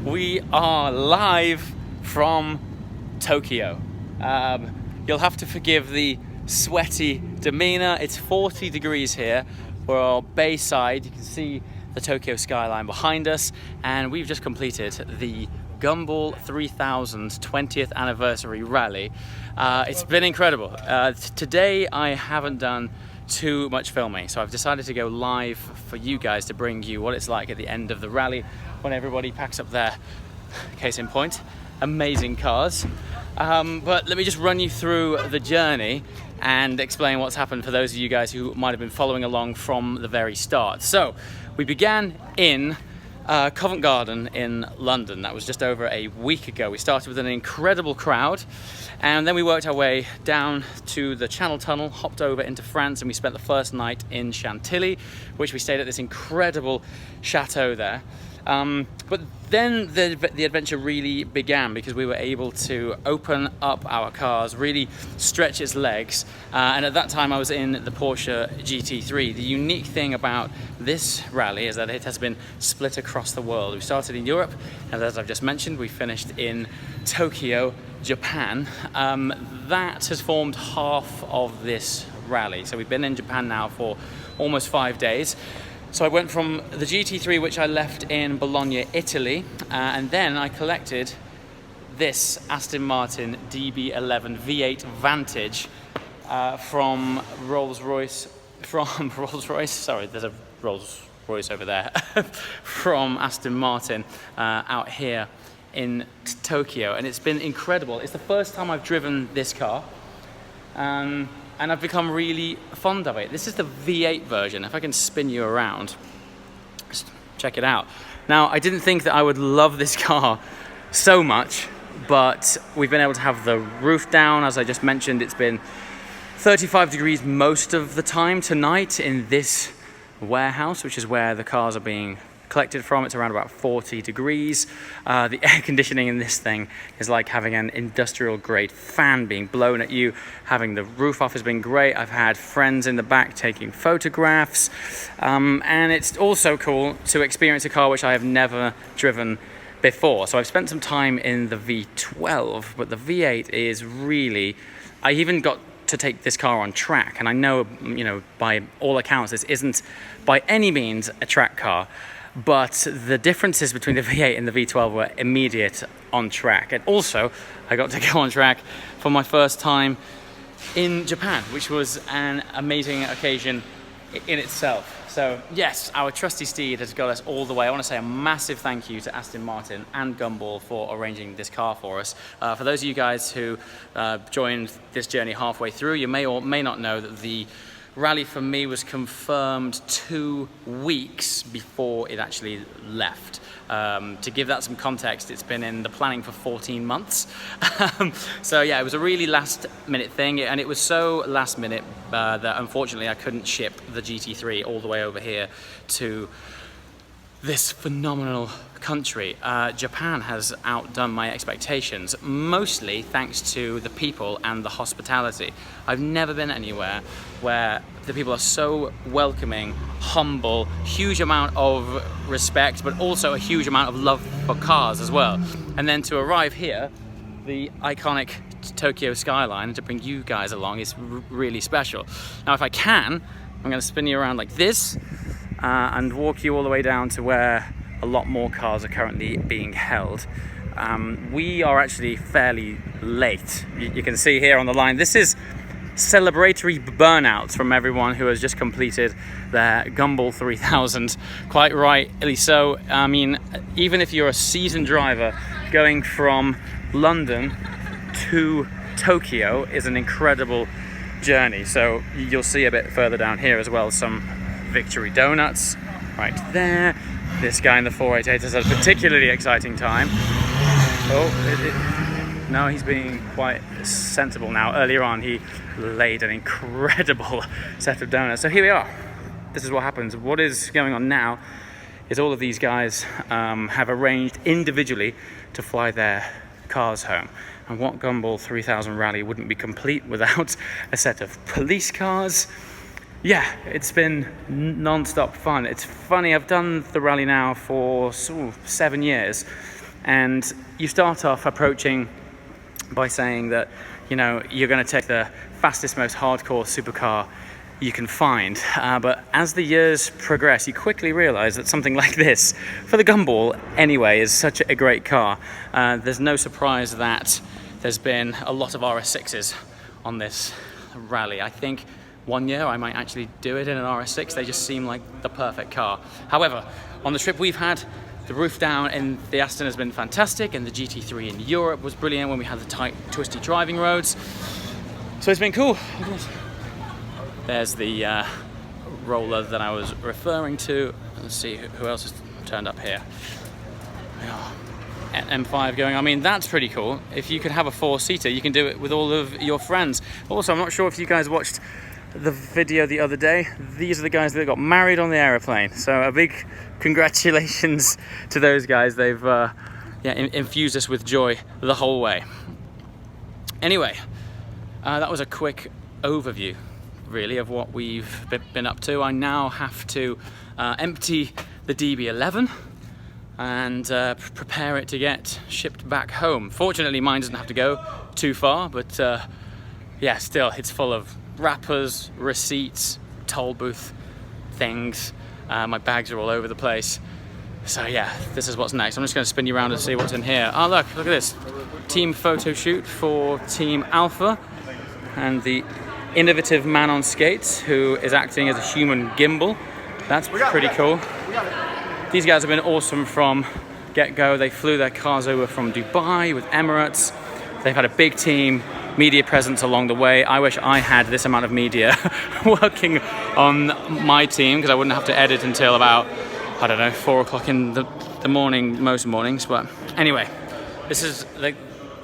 we are live from Tokyo. You'll have to forgive the sweaty demeanor. It's 40 degrees here. We're Bayside. You can see the Tokyo skyline behind us, and we've just completed the Gumball 3000 20th anniversary rally. It's been incredible. Today I haven't done too much filming, so I've decided to go live for you guys to bring you what it's like at the end of the rally when everybody packs up their, case in point, amazing cars. But let me just run you through the journey and explain what's happened for those of you guys who might have been following along from the very start. So we began in Covent Garden in London. That was just over a week ago. We started with an incredible crowd, and then we worked our way down to the Channel Tunnel, hopped over into France, and we spent the first night in Chantilly, which we stayed at this incredible chateau there. But then the adventure really began, because we were able to open up our cars, really stretch its legs, and at that time I was in the Porsche GT3. The unique thing about this rally is that it has been split across the world. We started in Europe, and as I've just mentioned, we finished in Tokyo, Japan. That has formed half of this rally. So we've been in Japan now for almost 5 days. So I went from the GT3, which I left in Bologna, Italy, and then I collected this Aston Martin DB11 V8 Vantage from Rolls-Royce, sorry, there's a Rolls-Royce over there, from Aston Martin out here in Tokyo, and it's been incredible. It's the first time I've driven this car. And I've become really fond of it. This is the V8 version. If I can spin you around, just check it out. Now, I didn't think that I would love this car so much, but we've been able to have the roof down. As I just mentioned, it's been 35 degrees most of the time tonight in this warehouse, which is where the cars are being collected from. It's around about 40 degrees. The air conditioning in this thing is like having an industrial grade fan being blown at you. Having the roof off has been great. I've had friends in the back taking photographs, and it's also cool to experience a car which I have never driven before. So I've spent some time in the V12, but the V8 is really, I even got to take this car on track, and I know, by all accounts this isn't by any means a track car, but the differences between the V8 and the V12 were immediate on track. And also, I got to go on track for my first time in Japan, which was an amazing occasion in itself. So yes, our trusty steed has got us all the way. I want to say a massive thank you to Aston Martin and Gumball for arranging this car for us. For those of you guys who joined this journey halfway through, you may or may not know that the rally for me was confirmed 2 weeks before it actually left. To give that some context, it's been in the planning for 14 months. So yeah, it was a really last minute thing, and it was so last minute that unfortunately I couldn't ship the GT3 all the way over here to this phenomenal country. Japan has outdone my expectations, mostly thanks to the people and the hospitality. I've never been anywhere where the people are so welcoming, humble, huge amount of respect, but also a huge amount of love for cars as well. And then to arrive here, the iconic Tokyo skyline, and to bring you guys along is really special. Now, if I can, I'm going to spin you around like this and walk you all the way down to where a lot more cars are currently being held. We are actually fairly late. You can see here on the line, this is celebratory burnouts from everyone who has just completed their Gumball 3000. Quite rightly so. I mean, even if you're a seasoned driver, going from London to Tokyo is an incredible journey. So you'll see a bit further down here as well some victory donuts right there. This guy in the 488 has had a particularly exciting time. No, he's being quite sensible now. Earlier on, he laid an incredible set of donuts. So here we are. This is what happens. What is going on now is all of these guys have arranged individually to fly their cars home. And what Gumball 3000 rally wouldn't be complete without a set of police cars? Yeah, it's been non-stop fun. It's funny, I've done the rally now for 7 years, And you start off approaching by saying that, you know, you're going to take the fastest, most hardcore supercar you can find. But as the years progress, you quickly realize that something like this, for the Gumball anyway, is such a great car. There's no surprise that there's been a lot of RS6s on this rally. I think one year I might actually do it in an RS6. They just seem like the perfect car. However, on the trip we've had, the roof down in the Aston has been fantastic, and the GT3 in Europe was brilliant when we had the tight, twisty driving roads. So it's been cool. There's the roller that I was referring to. Let's see who else has turned up here. M5 going. I mean, that's pretty cool. If you could have a 4-seater, you can do it with all of your friends. Also, I'm not sure if you guys watched the video the other day. These are the guys that got married on the aeroplane. So a big congratulations to those guys. They've infused us with joy the whole way. Anyway, that was a quick overview, really, of what we've been up to. I now have to empty the DB11 and prepare it to get shipped back home. Fortunately, mine doesn't have to go too far, but yeah, still, it's full of wrappers, receipts, toll booth things. My bags are all over the place. So yeah, this is what's next. I'm just going to spin you around and see what's in here. Oh look at this. Team photo shoot for Team Alpha and the innovative man on skates who is acting as a human gimbal. That's pretty cool. These guys have been awesome from get-go. They flew their cars over from Dubai with Emirates. They've had a big team media presence along the way. I wish I had this amount of media working on my team, because I wouldn't have to edit until about, I don't know, 4 o'clock in the morning most mornings. But anyway, this is the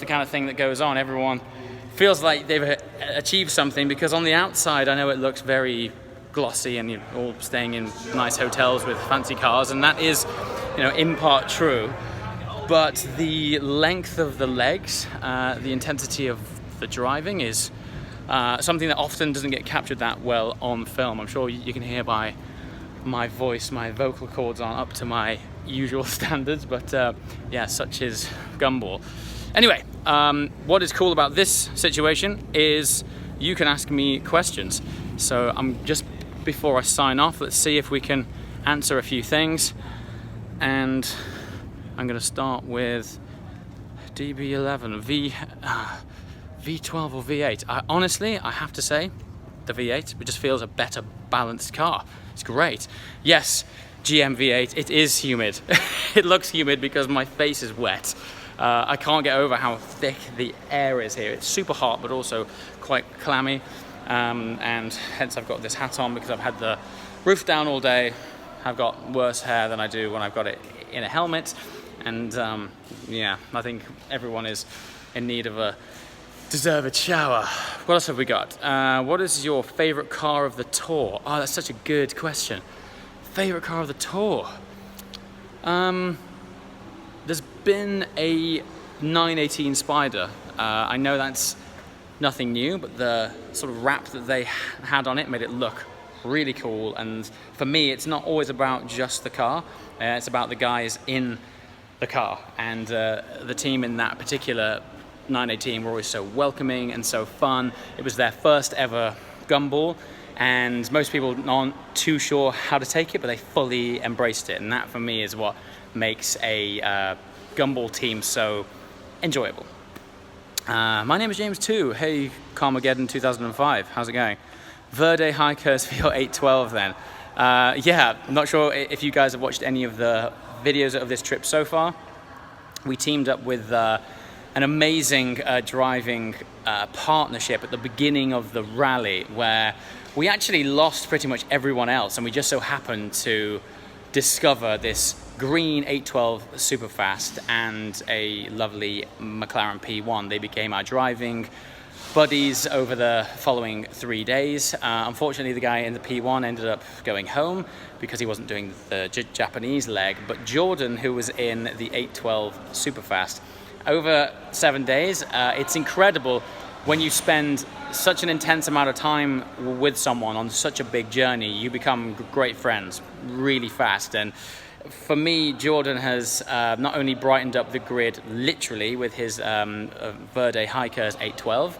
kind of thing that goes on. Everyone feels like they've achieved something, because on the outside I know it looks very glossy and you're all staying in nice hotels with fancy cars, and that is, you know, in part true. But the length of the legs, the intensity of the driving is something that often doesn't get captured that well on film. I'm sure you can hear by my voice, my vocal cords aren't up to my usual standards, but yeah, such is Gumball. Anyway, what is cool about this situation is you can ask me questions. So just before I sign off, let's see if we can answer a few things. And I'm going to start with DB11, V12 or V8. Honestly, I have to say, the V8, it just feels a better balanced car. It's great. Yes, GM V8, it is humid. It looks humid because my face is wet. I can't get over how thick the air is here. It's super hot, but also quite clammy. And hence I've got this hat on because I've had the roof down all day. I've got worse hair than I do when I've got it in a helmet. And yeah, I think everyone is in need of a deserved shower. What else have we got? What is your favorite car of the tour? Oh, that's such a good question. Favorite car of the tour? There's been a 918 Spider. I know that's nothing new, but the sort of wrap that they had on it made it look really cool. And for me, it's not always about just the car. It's about the guys in the car. And the team in that particular 918 were always so welcoming and so fun. It was their first ever Gumball, and most people aren't too sure how to take it, but they fully embraced it. And that for me is what makes a Gumball team so enjoyable. My name is James 2. Hey, Carmageddon 2005. How's it going? Verde Hikers for your 812 then. Yeah, I'm not sure if you guys have watched any of the videos of this trip so far. We teamed up with an amazing driving partnership at the beginning of the rally, where we actually lost pretty much everyone else, and we just so happened to discover this green 812 Superfast and a lovely McLaren P1. They became our driving buddies over the following 3 days. Unfortunately, the guy in the P1 ended up going home because he wasn't doing the Japanese leg, but Jordan, who was in the 812 Superfast, over 7 days, it's incredible when you spend such an intense amount of time with someone on such a big journey. You become great friends really fast, and for me, Jordan has not only brightened up the grid literally with his Verde Hikers 812,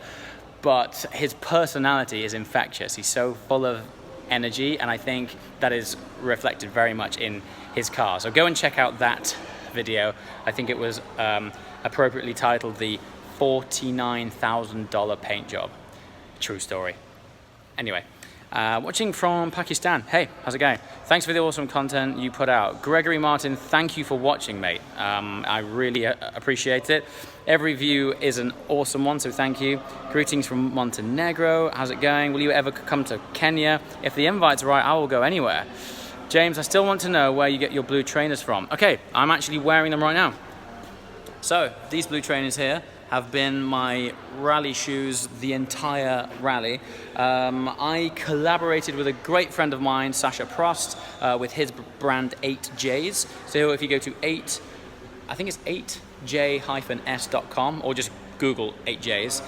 but his personality is infectious. He's so full of energy, and I think that is reflected very much in his car. So go and check out that video. I think it was appropriately titled the $49,000 paint job. True story. Anyway, watching from Pakistan. Hey, how's it going? Thanks for the awesome content you put out. Gregory Martin, thank you for watching, mate. I really appreciate it. Every view is an awesome one, so thank you. Greetings from Montenegro. How's it going? Will you ever come to Kenya? If the invite's right, I will go anywhere. James, I still want to know where you get your blue trainers from. Okay, I'm actually wearing them right now. So, these blue trainers here have been my rally shoes the entire rally. I collaborated with a great friend of mine, Sasha Prost, with his brand 8Js. So if you go to I think it's 8j-s.com, or just Google 8Js,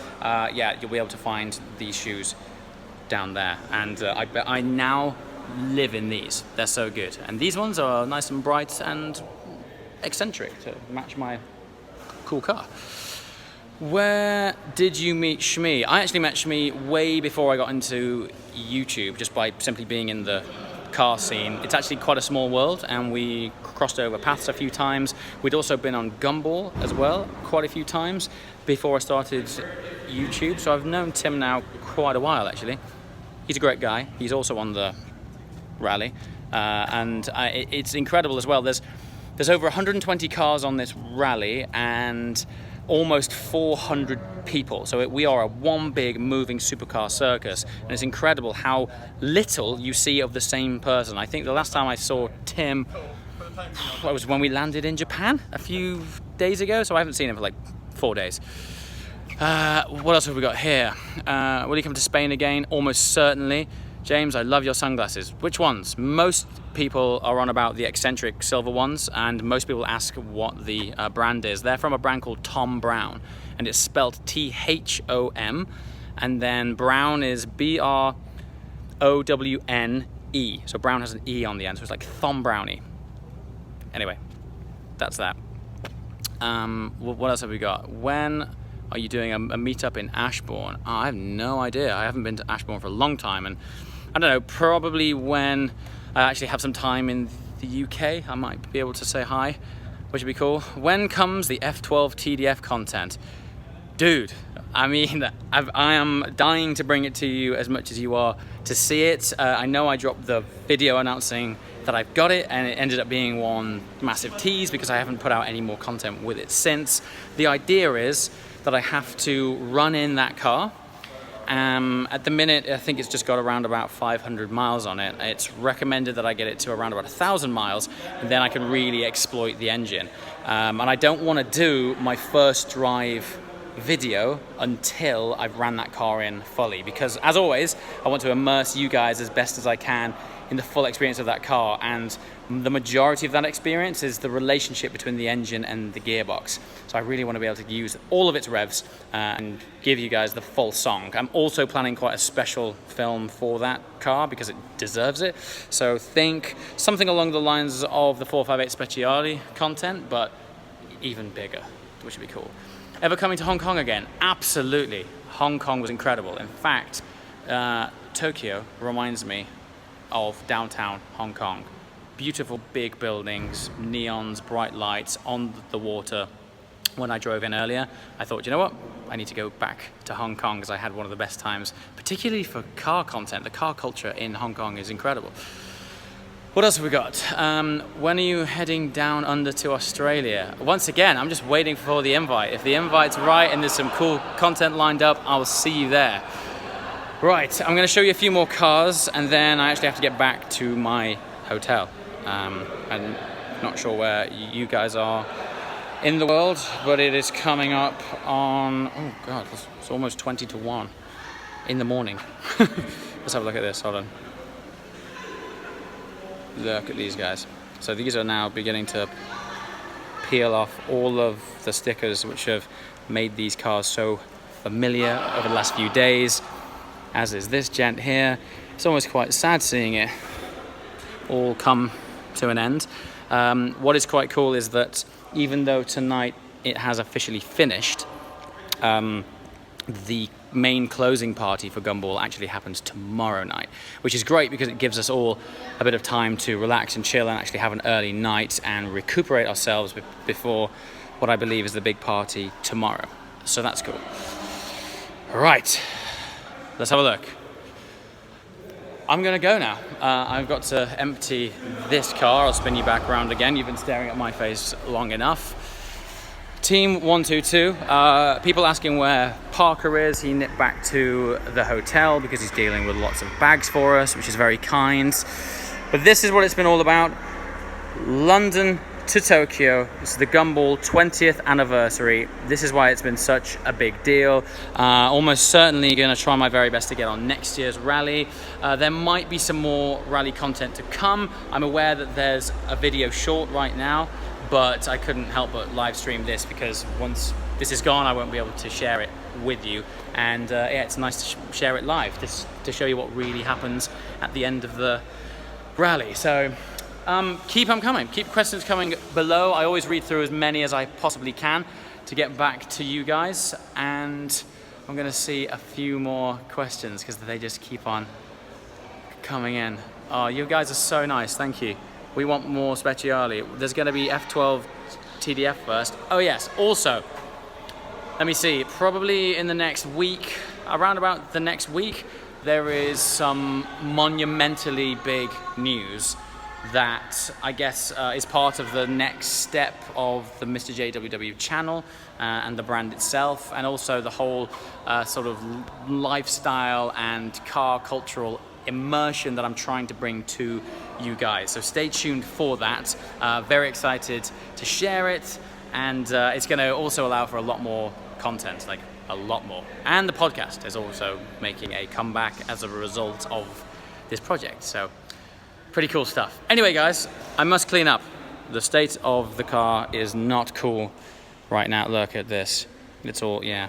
yeah, you'll be able to find these shoes down there. And I now live in these. They're so good. And these ones are nice and bright and eccentric to match my cool car. Where did you meet Shmi? I actually met Shmi way before I got into YouTube, just by simply being in the car scene. It's actually quite a small world, and we crossed over paths a few times. We'd also been on Gumball as well quite a few times before I started YouTube, so I've known Tim now quite a while actually. He's a great guy. He's also on the rally, and it's incredible as well. There's over 120 cars on this rally, and almost 400 people. So we are a one big moving supercar circus, and it's incredible how little you see of the same person. I think the last time I saw Tim was when we landed in Japan a few days ago, so I haven't seen him for like 4 days. What else have we got here? Will you come to Spain again? Almost certainly. James, I love your sunglasses. Which ones? Most people are on about the eccentric silver ones, and most people ask what the brand is. They're from a brand called Tom Brown, and it's spelled T-H-O-M, and then Brown is B-R-O-W-N-E. So Brown has an E on the end, so it's like Thom Brownie. Anyway, that's that. What else have we got? When are you doing a meetup in Ashbourne? Oh, I have no idea. I haven't been to Ashbourne for a long time, and I don't know, probably when I actually have some time in the UK, I might be able to say hi, which would be cool. When comes the F12 TDF content? Dude, I mean, I am dying to bring it to you as much as you are to see it. I know I dropped the video announcing that I've got it, and it ended up being one massive tease because I haven't put out any more content with it since. The idea is that I have to run in that car. At the minute, I think it's just got around about 500 miles on it. It's recommended that I get it to around about 1,000 miles, and then I can really exploit the engine. And I don't want to do my first drive video until I've ran that car in fully, because as always, I want to immerse you guys as best as I can in the full experience of that car, and the majority of that experience is the relationship between the engine and the gearbox. So I really want to be able to use all of its revs and give you guys the full song. I'm also planning quite a special film for that car because it deserves it. So think something along the lines of the 458 Speciale content, but even bigger, which would be cool. Ever coming to Hong Kong again? Absolutely. Hong Kong was incredible. In fact, Tokyo reminds me of downtown Hong Kong. Beautiful big buildings, neons, bright lights on the water. When I drove in earlier, I thought, you know what? I need to go back to Hong Kong because I had one of the best times, particularly for car content. The car culture in Hong Kong is incredible. What else have we got? When are you heading down under to Australia? Once again, I'm just waiting for the invite. If the invite's right and there's some cool content lined up, I'll see you there. Right, I'm going to show you a few more cars, and then I actually have to get back to my hotel. I'm not sure where you guys are in the world, but it is coming up on, oh God, it's almost 20 to 1 in the morning. Let's have a look at this, hold on. Look at these guys. So these are now beginning to peel off all of the stickers which have made these cars so familiar over the last few days, as is this gent here. It's almost quite sad seeing it all come to an end. What is quite cool is that even though tonight it has officially finished, the main closing party for Gumball actually happens tomorrow night, which is great because it gives us all a bit of time to relax and chill and actually have an early night and recuperate ourselves before what I believe is the big party tomorrow. So that's cool. Right, let's have a look. I'm gonna go now. I've got to empty this car. I'll spin you back around again. You've been staring at my face long enough. Team 122, people asking where Parker is. He nipped back to the hotel because he's dealing with lots of bags for us, which is very kind. But this is what it's been all about. London to Tokyo. This is the Gumball 20th anniversary. This is why it's been such a big deal. Almost certainly going to try my very best to get on next year's rally. There might be some more rally content to come. I'm aware that there's a video short right now, but I couldn't help but live stream this because once this is gone, I won't be able to share it with you. And yeah, it's nice to share it live, just to show you what really happens at the end of the rally. So keep them coming, keep questions coming below. I always read through as many as I possibly can to get back to you guys. And I'm gonna see a few more questions because they just keep on coming in. Oh, you guys are so nice, thank you. We want more speciali. There's gonna be F12 TDF first. Oh yes, also, let me see, probably in the next week, around about the next week, there is some monumentally big news that I guess is part of the next step of the MrJWW channel and the brand itself, and also the whole sort of lifestyle and car cultural immersion that I'm trying to bring to you guys. So stay tuned for that. Very excited to share it, and it's going to also allow for a lot more content, like a lot more. And the podcast is also making a comeback as a result of this project. So pretty cool stuff. Anyway, guys, I must clean up. The state of the car is not cool right now. Look at this. It's all, yeah.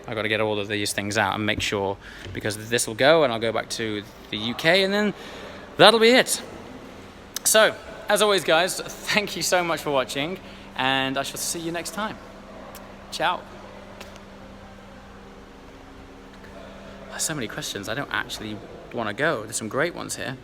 I've got to get all of these things out and make sure, because this will go and I'll go back to the UK and then that'll be it. So, as always, guys, thank you so much for watching, and I shall see you next time. Ciao. There's so many questions. I don't actually want to go. There's some great ones here.